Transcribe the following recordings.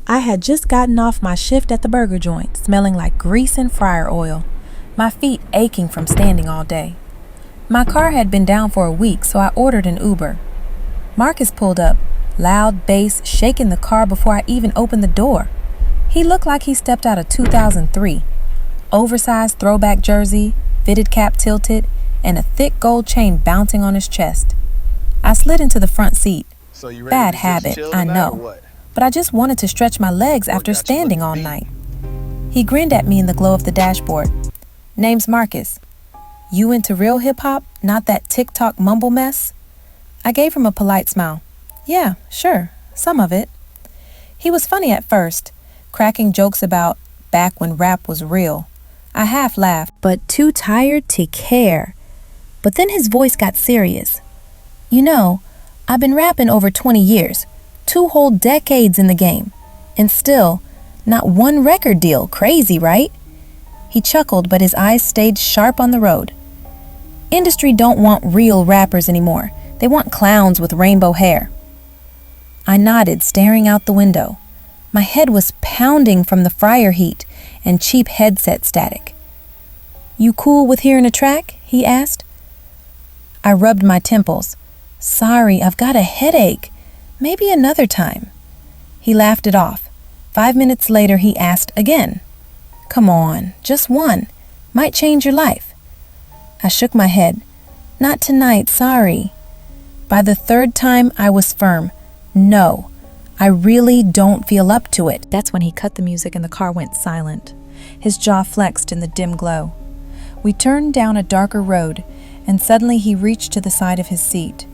I had just gotten off my shift at the burger joint, smelling like grease and fryer oil, my feet aching from standing all day. My car had been down for a week, so I ordered an Uber. Marcus pulled up, loud bass shaking the car before I even opened the door. He looked like he stepped out of 2003. Oversized throwback jersey, fitted cap tilted, and a thick gold chain bouncing on his chest. I slid into the front seat. Bad habit, I know, but I just wanted to stretch my legs after standing all night. He grinned at me in the glow of the dashboard. Name's Marcus. You into real hip-hop, not that TikTok mumble mess? I gave him a polite smile. Yeah, sure, some of it. He was funny at first, cracking jokes about back when rap was real. I half laughed, but too tired to care. But then his voice got serious. You know, I've been rapping over 20 years, 2 whole decades in the game, and still, not one record deal. Crazy, right? He chuckled, but his eyes stayed sharp on the road. Industry don't want real rappers anymore. They want clowns with rainbow hair. I nodded, staring out the window. My head was pounding from the fryer heat and cheap headset static. You cool with hearing a track? He asked. I rubbed my temples. Sorry, I've got a headache. Maybe another time. He laughed it off. 5 minutes later, he asked again. Come on, just one. Might change your life. I shook my head. Not tonight, sorry. By the 3rd time, I was firm. No, I really don't feel up to it. That's when he cut the music and the car went silent. His jaw flexed in the dim glow. We turned down a darker road, and suddenly he reached to the side of his seat.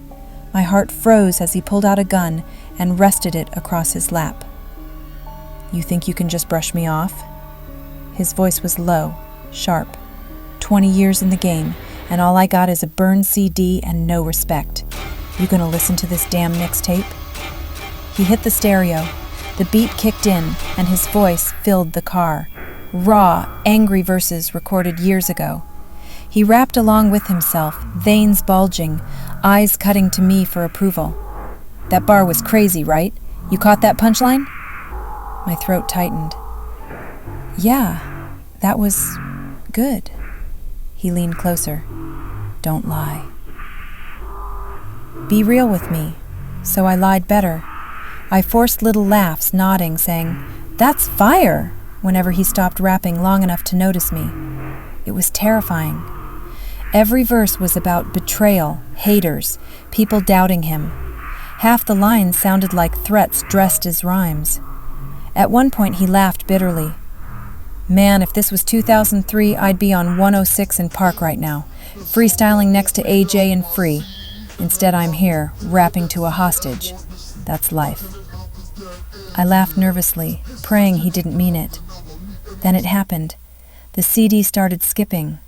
My heart froze as he pulled out a gun and rested it across his lap. You think you can just brush me off? His voice was low, sharp. 20 years in the game, and all I got is a burned CD and no respect. You gonna listen to this damn mixtape? He hit the stereo. The beat kicked in, and his voice filled the car. Raw, angry verses recorded years ago. He rapped along with himself, veins bulging, eyes cutting to me for approval. That bar was crazy, right? You caught that punchline? My throat tightened. Yeah, that was good. He leaned closer. Don't lie. Be real with me. So I lied better. I forced little laughs, nodding, saying, That's fire, whenever he stopped rapping long enough to notice me. It was terrifying. Every verse was about betrayal, haters, people doubting him. Half the lines sounded like threats dressed as rhymes. At one point he laughed bitterly. Man, if this was 2003, I'd be on 106 in Park right now, freestyling next to AJ and Free. Instead, I'm here, rapping to a hostage. That's life. I laughed nervously, praying he didn't mean it. Then it happened. The CD started skipping.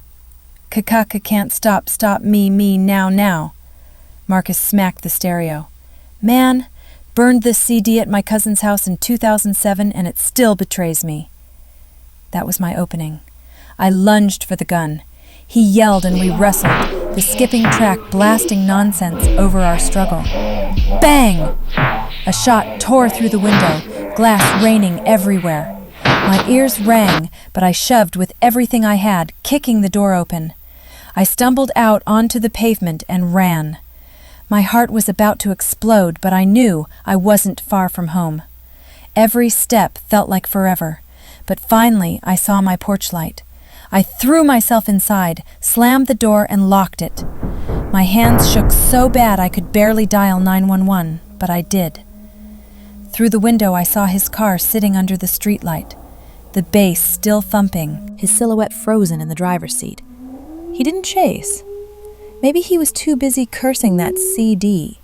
Kakaka can't stop, stop me, now. Marcus smacked the stereo. Man, burned this CD at my cousin's house in 2007 and it still betrays me. That was my opening. I lunged for the gun. He yelled and we wrestled, the skipping track blasting nonsense over our struggle. Bang! A shot tore through the window, glass raining everywhere. My ears rang, but I shoved with everything I had, kicking the door open. I stumbled out onto the pavement and ran. My heart was about to explode, but I knew I wasn't far from home. Every step felt like forever, but finally I saw my porch light. I threw myself inside, slammed the door, and locked it. My hands shook so bad I could barely dial 911, but I did. Through the window I saw his car sitting under the streetlight, the bass still thumping, his silhouette frozen in the driver's seat. He didn't chase. Maybe he was too busy cursing that CD.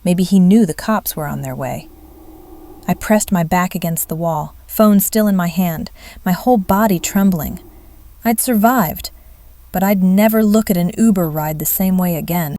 Maybe he knew the cops were on their way. I pressed my back against the wall, phone still in my hand, my whole body trembling. I'd survived, but I'd never look at an Uber ride the same way again.